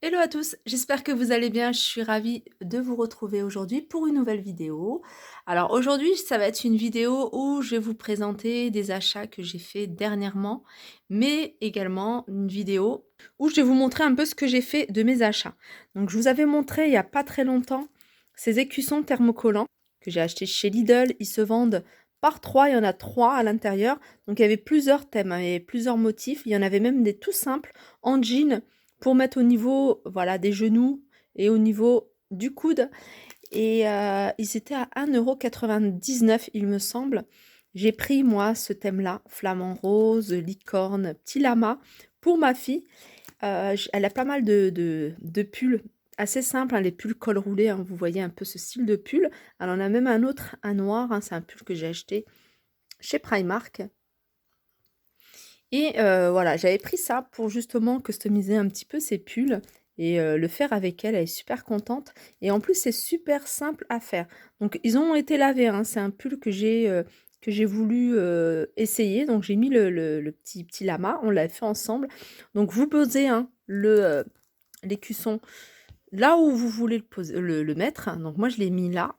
Hello à tous, j'espère que vous allez bien. Je suis ravie de vous retrouver aujourd'hui pour une nouvelle vidéo. Alors aujourd'hui, ça va être une vidéo où je vais vous présenter des achats que j'ai fait dernièrement, mais également une vidéo où je vais vous montrer un peu ce que j'ai fait de mes achats. Donc je vous avais montré il n'y a pas très longtemps ces écussons thermocollants que j'ai achetés chez Lidl. Ils se vendent par trois, il y en a trois à l'intérieur. Donc il y avait plusieurs thèmes, hein, et plusieurs motifs. Il y en avait même des tout simples en jean pour mettre au niveau, voilà, des genoux et au niveau du coude. Et ils étaient à 1,99 €, il me semble. J'ai pris, moi, ce thème-là, flamant rose, licorne, petit lama, pour ma fille. Elle a pas mal de pulls assez simples, hein, les pulls col roulé, hein, vous voyez un peu ce style de pull. Elle en a même un autre, un noir, hein, c'est un pull que j'ai acheté chez Primark. Et voilà, j'avais pris ça pour justement customiser un petit peu ses pulls et le faire avec elle. Elle est super contente et en plus, c'est super simple à faire. Donc ils ont été lavés, hein. C'est un pull que j'ai voulu, essayer. Donc j'ai mis le petit lama, on l'a fait ensemble. Donc vous posez, hein, l'écusson là où vous voulez le mettre. Donc moi, je l'ai mis là.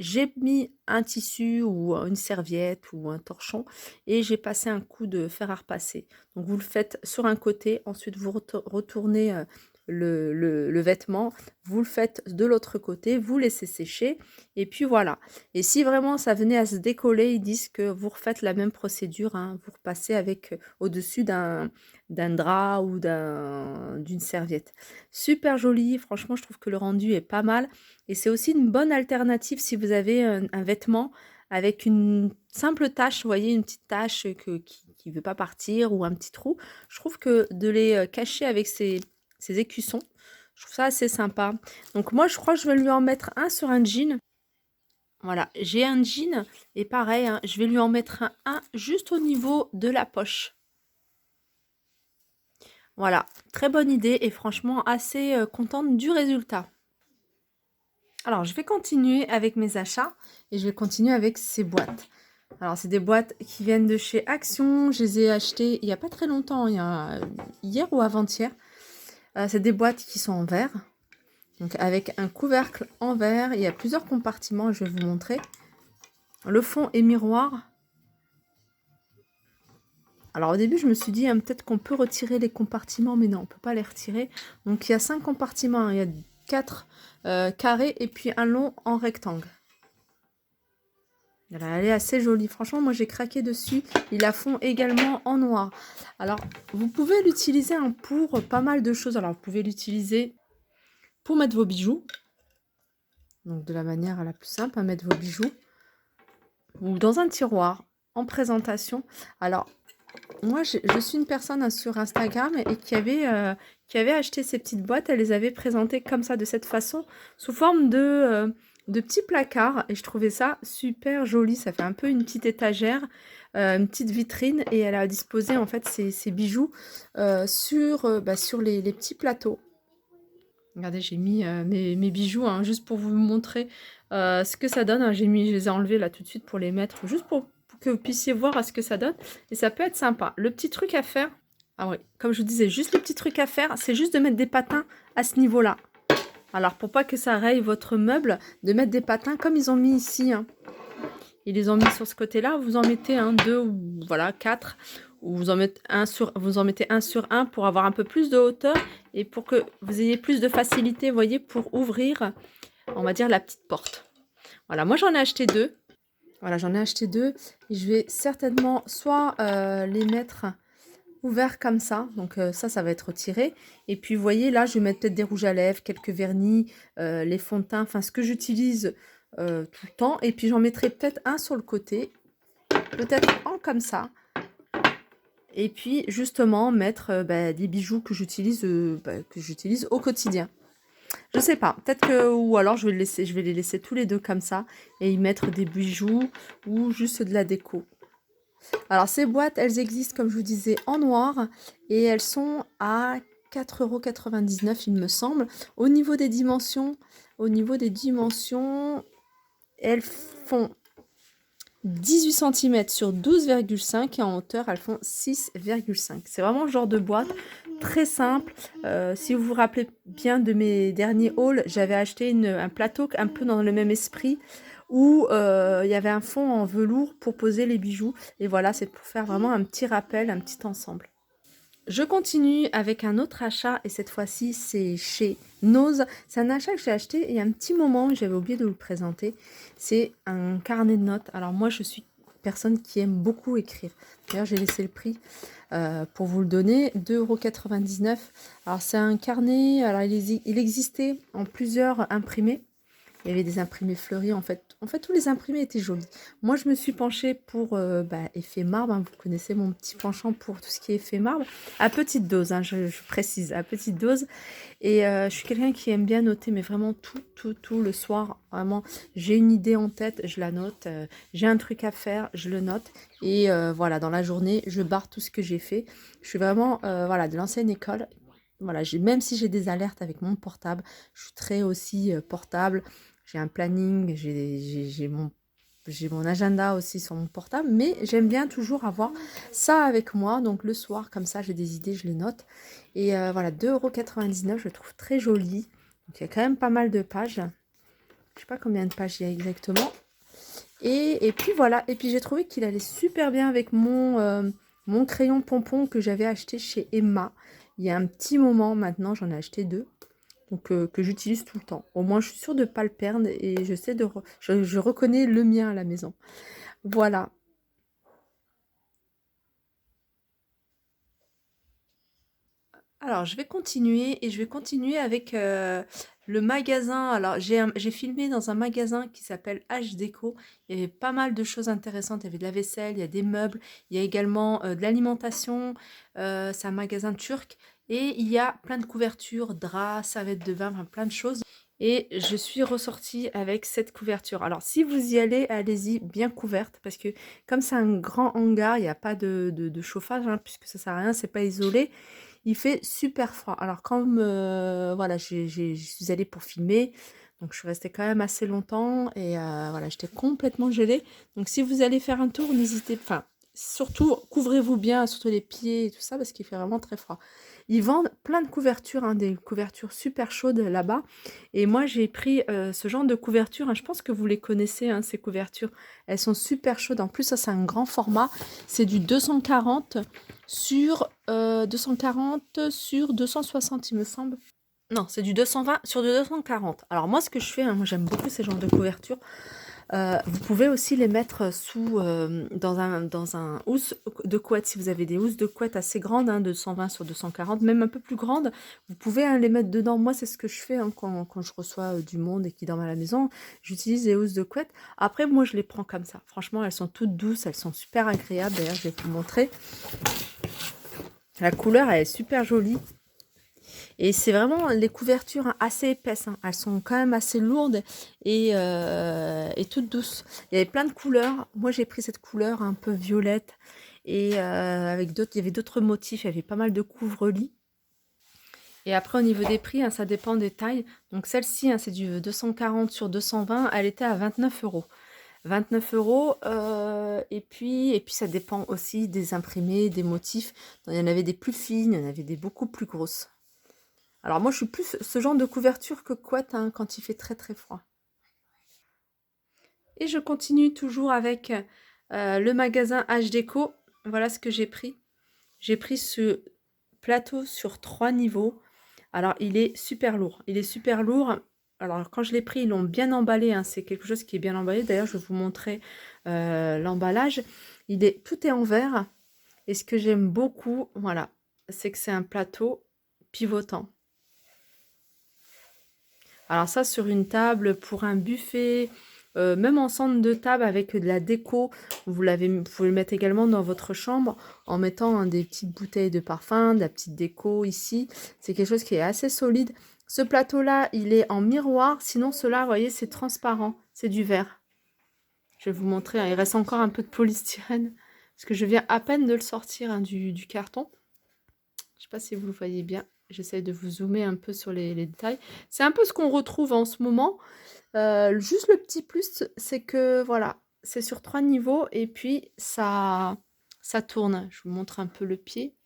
J'ai mis un tissu ou une serviette ou un torchon et j'ai passé un coup de fer à repasser. Donc vous le faites sur un côté, ensuite vous retournez le vêtement, vous le faites de l'autre côté, vous laissez sécher et puis voilà. Et si vraiment ça venait à se décoller, ils disent que vous refaites la même procédure, hein, vous repassez avec au-dessus d'un drap ou d'une serviette. Super joli, franchement je trouve que le rendu est pas mal. Et c'est aussi une bonne alternative si vous avez un vêtement avec une simple tache, vous voyez, une petite tache qui veut pas partir ou un petit trou. Je trouve que de les cacher avec ces écussons, je trouve ça assez sympa. Donc moi, je crois que je vais lui en mettre un sur un jean. Voilà, j'ai un jean et pareil, hein, je vais lui en mettre un juste au niveau de la poche. Voilà, très bonne idée et franchement assez contente du résultat. Alors, je vais continuer avec mes achats et je vais continuer avec ces boîtes. Alors, c'est des boîtes qui viennent de chez Action. Je les ai achetées il n'y a pas très longtemps, hier ou avant-hier. C'est des boîtes qui sont en verre, donc avec un couvercle en verre. Il y a plusieurs compartiments, je vais vous montrer. Le fond est miroir. Alors, au début, je me suis dit, hein, peut-être qu'on peut retirer les compartiments, mais non, on ne peut pas les retirer. Donc, il y a 5 compartiments, hein. Il y a 4 carrés et puis un long en rectangle. Elle est assez jolie. Franchement, moi, j'ai craqué dessus. Ils la font également en noir. Alors, vous pouvez l'utiliser, hein, pour pas mal de choses. Alors, vous pouvez l'utiliser pour mettre vos bijoux. Donc, de la manière la plus simple, à mettre vos bijoux. Ou dans un tiroir, en présentation. Alors, moi, je suis une personne, hein, sur Instagram et qui avait acheté ces petites boîtes. Elle les avait présentées comme ça, de cette façon, sous forme de petits placards. Et je trouvais ça super joli. Ça fait un peu une petite étagère, une petite vitrine. Et elle a disposé en fait ses bijoux sur les petits plateaux. Regardez, j'ai mis mes bijoux, hein, juste pour vous montrer ce que ça donne, hein. Je les ai enlevés là tout de suite pour les mettre, juste pour que vous puissiez voir ce que ça donne. Et ça peut être sympa. Le petit truc à faire, ah oui, comme je vous disais, juste le petit truc à faire, c'est juste de mettre des patins à ce niveau-là. Alors, pour pas que ça raye votre meuble, de mettre des patins comme ils ont mis ici, hein. Ils les ont mis sur ce côté-là. Vous en mettez un, deux ou voilà, quatre. Ou vous en mettez un sur un pour avoir un peu plus de hauteur et pour que vous ayez plus de facilité, vous voyez, pour ouvrir, on va dire, la petite porte. Voilà, moi j'en ai acheté deux. Voilà, j'en ai acheté deux et je vais certainement soit les mettre ouverts comme ça. Donc ça va être retiré. Et puis vous voyez, là, je vais mettre peut-être des rouges à lèvres, quelques vernis, les fonds de teint, enfin ce que j'utilise tout le temps. Et puis j'en mettrai peut-être un sur le côté, peut-être un comme ça. Et puis justement mettre des bijoux que j'utilise au quotidien. Je sais pas, peut-être que, ou alors je vais les laisser tous les deux comme ça et y mettre des bijoux ou juste de la déco. Alors ces boîtes, elles existent comme je vous disais en noir et elles sont à 4,99 € il me semble. Au niveau des dimensions, elles font 18 cm sur 12,5 et en hauteur elles font 6,5. C'est vraiment le genre de boîte très simple. Si vous vous rappelez bien de mes derniers hauls, j'avais acheté un plateau un peu dans le même esprit où il y avait un fond en velours pour poser les bijoux. Et voilà, c'est pour faire vraiment un petit rappel, un petit ensemble. Je continue avec un autre achat et cette fois-ci c'est chez Nose. C'est un achat que j'ai acheté il y a un petit moment, j'avais oublié de vous le présenter. C'est un carnet de notes. Alors moi je suis une personne qui aime beaucoup écrire. D'ailleurs j'ai laissé le prix pour vous le donner, 2,99 €. Alors c'est un carnet, alors il existait en plusieurs imprimés. Il y avait des imprimés fleuris, en fait. En fait, tous les imprimés étaient jolis. Moi, je me suis penchée pour effet marbre. Hein. Vous connaissez mon petit penchant pour tout ce qui est effet marbre. À petite dose, hein, je précise, à petite dose. Et je suis quelqu'un qui aime bien noter, mais vraiment tout le soir. Vraiment, j'ai une idée en tête, je la note. J'ai un truc à faire, je le note. Et voilà, dans la journée, je barre tout ce que j'ai fait. Je suis vraiment voilà, de l'ancienne école. Voilà, même si j'ai des alertes avec mon portable, je suis très aussi portable. J'ai un planning, j'ai mon agenda aussi sur mon portable, mais j'aime bien toujours avoir ça avec moi. Donc le soir, comme ça, j'ai des idées, je les note. Et voilà, 2,99 €, je le trouve très joli. Donc il y a quand même pas mal de pages. Je ne sais pas combien de pages il y a exactement. Et puis voilà, et puis j'ai trouvé qu'il allait super bien avec mon crayon pompon que j'avais acheté chez Emma. Il y a un petit moment maintenant, j'en ai acheté 2. Donc, que j'utilise tout le temps. Au moins, je suis sûre de ne pas le perdre et je sais je reconnais le mien à la maison. Voilà. Alors, je vais continuer et je vais continuer avec le magasin. Alors, j'ai filmé dans un magasin qui s'appelle H Déco. Il y avait pas mal de choses intéressantes. Il y avait de la vaisselle, il y a des meubles, il y a également de l'alimentation. C'est un magasin turc et il y a plein de couvertures, draps, serviettes de bain, enfin, plein de choses. Et je suis ressortie avec cette couverture. Alors, si vous y allez, allez-y bien couverte parce que comme c'est un grand hangar, il n'y a pas de chauffage hein, puisque ça sert à rien, c'est pas isolé. Il fait super froid. Alors comme voilà, je suis allée pour filmer, donc je suis restée quand même assez longtemps et voilà, j'étais complètement gelée. Donc si vous allez faire un tour, n'hésitez enfin, surtout couvrez-vous bien, surtout les pieds et tout ça, parce qu'il fait vraiment très froid. Ils vendent plein de couvertures, hein, des couvertures super chaudes là-bas. Et moi, j'ai pris ce genre de couverture. Hein, je pense que vous les connaissez, hein, ces couvertures. Elles sont super chaudes. En plus, ça, c'est un grand format. C'est du 240 sur 260, il me semble. Non, c'est du 220 sur du 240. Alors moi, ce que je fais, hein, moi j'aime beaucoup ces genres de couvertures. Vous pouvez aussi les mettre dans un housse de couette. Si vous avez des housses de couette assez grandes, hein, de 120 sur 240, même un peu plus grandes, vous pouvez hein, les mettre dedans. Moi, c'est ce que je fais hein, quand je reçois du monde et qui dorment à la maison. J'utilise les housses de couette. Après, moi, je les prends comme ça. Franchement, elles sont toutes douces, elles sont super agréables. D'ailleurs, je vais vous montrer. La couleur, elle est super jolie. Et c'est vraiment les couvertures hein, assez épaisses. Hein. Elles sont quand même assez lourdes et toutes douces. Il y avait plein de couleurs. Moi, j'ai pris cette couleur un peu violette. Et avec d'autres, il y avait d'autres motifs. Il y avait pas mal de couvre-lits. Et après, au niveau des prix, hein, ça dépend des tailles. Donc celle-ci, hein, c'est du 240 sur 220. Elle était à 29 €. 29 €. Et puis, ça dépend aussi des imprimés, des motifs. Il y en avait des plus fines, il y en avait des beaucoup plus grosses. Alors moi, je suis plus ce genre de couverture que couette hein, quand il fait très très froid. Et je continue toujours avec le magasin H Déco. Voilà ce que j'ai pris. J'ai pris ce plateau sur 3 niveaux. Alors, il est super lourd. Il est super lourd. Alors, quand je l'ai pris, ils l'ont bien emballé. Hein. C'est quelque chose qui est bien emballé. D'ailleurs, je vais vous montrer l'emballage. Tout est en verre. Et ce que j'aime beaucoup, voilà, c'est que c'est un plateau pivotant. Alors ça, sur une table, pour un buffet, même en centre de table avec de la déco, vous pouvez le mettre également dans votre chambre en mettant hein, des petites bouteilles de parfum, de la petite déco ici. C'est quelque chose qui est assez solide. Ce plateau-là, il est en miroir. Sinon, cela, vous voyez, c'est transparent. C'est du verre. Je vais vous montrer. Hein, il reste encore un peu de polystyrène parce que je viens à peine de le sortir hein, du carton. Je ne sais pas si vous le voyez bien. J'essaie de vous zoomer un peu sur les détails. C'est un peu ce qu'on retrouve en ce moment. Juste le petit plus, c'est que voilà, c'est sur 3 niveaux et puis ça tourne. Je vous montre un peu le pied.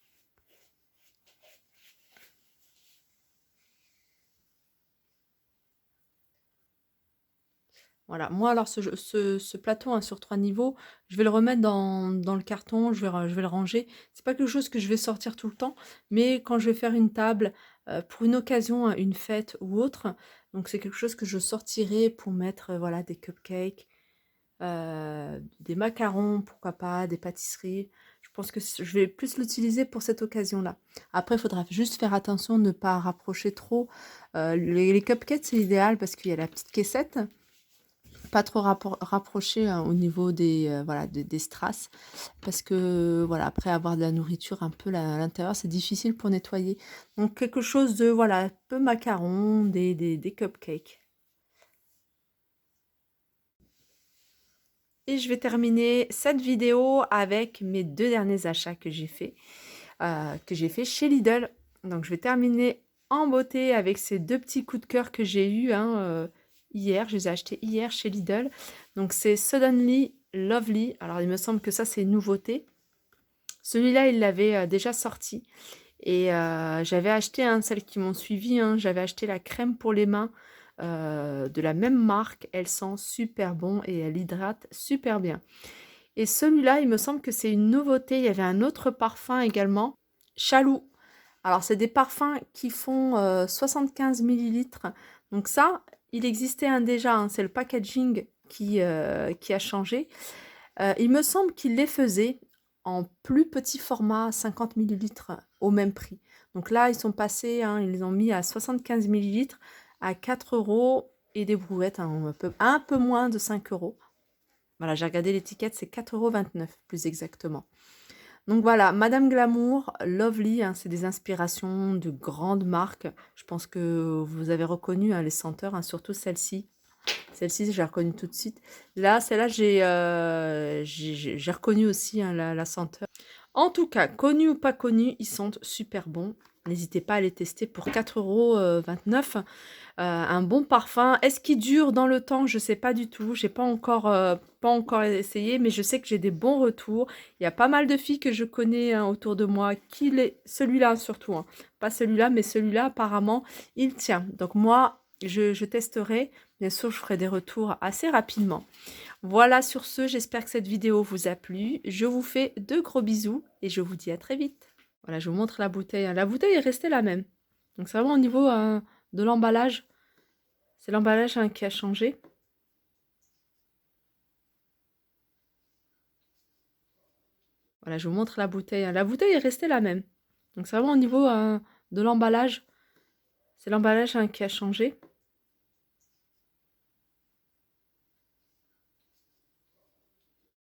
Voilà, moi alors ce plateau, hein, sur 3 niveaux, je vais le remettre dans le carton, je vais le ranger. C'est pas quelque chose que je vais sortir tout le temps, mais quand je vais faire une table, pour une occasion, une fête ou autre, donc c'est quelque chose que je sortirai pour mettre, voilà, des cupcakes, des macarons, pourquoi pas, des pâtisseries. Je pense que je vais plus l'utiliser pour cette occasion-là. Après, il faudra juste faire attention de ne pas rapprocher trop. Les cupcakes, c'est idéal parce qu'il y a la petite caissette. Pas trop rapprocher, hein, au niveau des, voilà, des strass. Parce que, voilà, après avoir de la nourriture un peu à l'intérieur, c'est difficile pour nettoyer. Donc quelque chose de, voilà, un peu macaron, des cupcakes. Et je vais terminer cette vidéo avec mes 2 derniers achats que j'ai fait chez Lidl. Donc je vais terminer en beauté avec ces 2 petits coups de cœur que j'ai eus, hein, hier. Je les ai achetés hier chez Lidl. Donc c'est Suddenly Lovely. Alors il me semble que ça c'est une nouveauté. Celui-là, il l'avait déjà sorti. Et j'avais acheté, hein, celles qui m'ont suivi, hein, j'avais acheté la crème pour les mains de la même marque. Elle sent super bon et elle hydrate super bien. Et celui-là, il me semble que c'est une nouveauté. Il y avait un autre parfum également, Chaloux. Alors, c'est des parfums qui font 75 millilitres. Donc ça, il existait un déjà, hein, c'est le packaging qui a changé. Il me semble qu'il les faisait en plus petit format, 50 millilitres, au même prix. Donc là, ils sont passés, hein, ils les ont mis à 75 millilitres à 4 € et des brouettes, hein, un peu moins de 5 €. Voilà, j'ai regardé l'étiquette, c'est 4,29 € plus exactement. Donc voilà, Madame Glamour, Lovely, hein, c'est des inspirations de grandes marques. Je pense que vous avez reconnu, hein, les senteurs, hein, surtout celle-ci. Celle-ci, j'ai reconnue tout de suite. Là, celle-là, j'ai reconnu aussi, hein, la senteur. En tout cas, connus ou pas connus, ils sentent super bons. N'hésitez pas à les tester pour 4,29 €. Un bon parfum. Est-ce qu'il dure dans le temps? Je ne sais pas du tout. J'ai pas encore essayé, mais je sais que j'ai des bons retours. Il y a pas mal de filles que je connais, hein, autour de moi, celui-là surtout, hein. Pas celui-là, mais celui-là, apparemment, il tient. Donc moi, je testerai. Bien sûr, je ferai des retours assez rapidement. Voilà, sur ce, j'espère que cette vidéo vous a plu. Je vous fais de gros bisous et je vous dis à très vite. Voilà, je vous montre la bouteille, hein. La bouteille est restée la même. Donc c'est vraiment au niveau, de l'emballage. C'est l'emballage, hein, qui a changé. Voilà, je vous montre la bouteille, hein. La bouteille est restée la même. Donc c'est vraiment au niveau, de l'emballage. C'est l'emballage, hein, qui a changé.